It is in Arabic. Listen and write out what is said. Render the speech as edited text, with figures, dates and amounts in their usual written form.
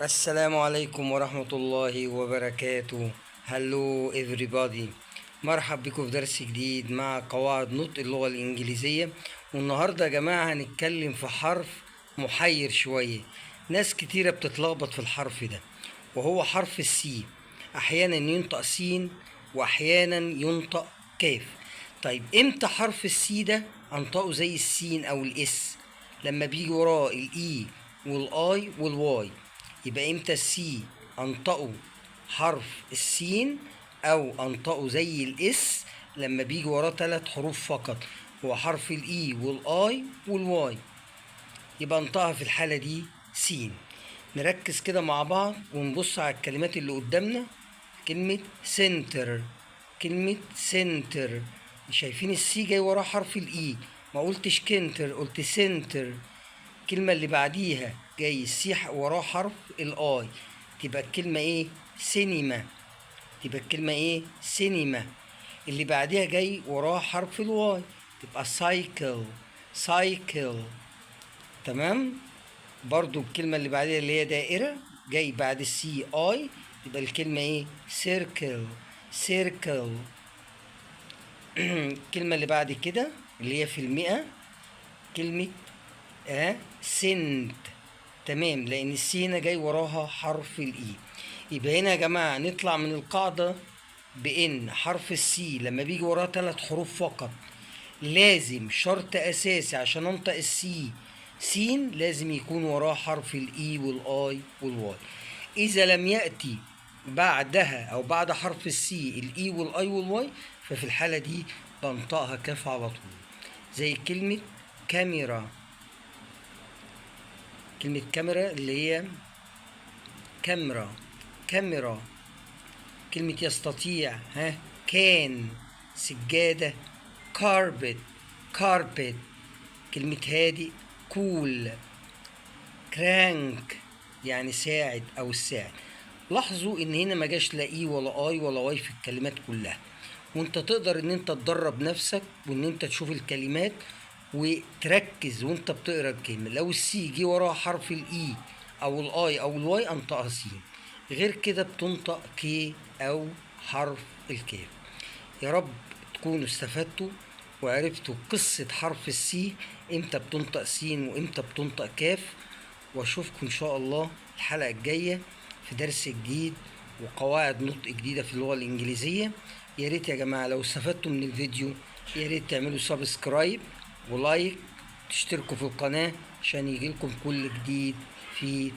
السلام عليكم ورحمة الله وبركاته. هلو everybody، مرحب بكم في درس جديد مع قواعد نطق اللغة الإنجليزية. والنهاردة يا جماعة هنتكلم في حرف محير شوية، ناس كتيرة بتتلخبط في الحرف ده، وهو حرف السي. أحيانا ينطق سين وأحيانا ينطق كاف. طيب امتى حرف السي ده انطقه زي السين أو الإس؟ لما بيجي وراه الإي والآي والواي. يبقى امتى السي انطقه حرف السين او انطقه زي الاس؟ لما بيجي وراه 3 حروف فقط، هو حرف الاي والاي والواي، يبقى انطقها في الحالة دي سين. نركز كده مع بعض ونبص على الكلمات اللي قدامنا. كلمة سنتر، كلمة سنتر، شايفين السي جاي وراه حرف الاي، ما قلتش كنتر، قلت سنتر. الكلمة اللي بعديها جاي السي وراه حرف الاي، تبقى الكلمة ايه؟ سينما. تبقى الكلمة ايه؟ سينما. اللي بعديها جاي وراه حرف الواي، تبقى سايكل، سايكل. تمام. برضو الكلمة اللي بعديها اللي هي دائرة، جاي بعد السي اي، يبقى الكلمة ايه؟ سيركل، سيركل. الكلمة اللي بعد كده اللي هي في المئة، كلمة سنت. تمام، لان السي هنا جاي وراها حرف الاي. يبقى هنا يا جماعه نطلع من القاعده بان حرف السي لما بيجي وراه 3 حروف فقط، لازم شرط اساسي عشان انطق السي سين، لازم يكون وراه حرف الاي والاي والواي. اذا لم ياتي بعدها او بعد حرف السي الاي والاي والواي، ففي الحاله دي بنطقها كاف على طول. زي كلمه كاميرا، كلمة كاميرا اللي هي كاميرا، كاميرا. كلمة يستطيع، كان. سجادة، كاربت، كاربت. كلمة هادئ، كول. كرانك يعني ساعد او الساعد. لاحظوا ان هنا ما جاش لا اي ولا اي ولا واي في الكلمات كلها، وانت تقدر ان انت تدرب نفسك وان انت تشوف الكلمات وتركز وانت بتقرا الكلمه. لو السي جه وراها حرف الاي او الاي او الواي انطقها سين، غير كده بتنطق كي او حرف الكاف. يا رب تكونوا استفدتوا وعرفتوا قصة حرف السي، امتى بتنطق سين وامتى بتنطق كاف. واشوفكم ان شاء الله الحلقة الجاية في درس جديد وقواعد نطق جديدة في اللغة الإنجليزية. يا ريت يا جماعة لو استفدتوا من الفيديو يا ريت تعملوا سبسكرايب ولايك، تشتركوا في القناة عشان يجيلكم كل جديد في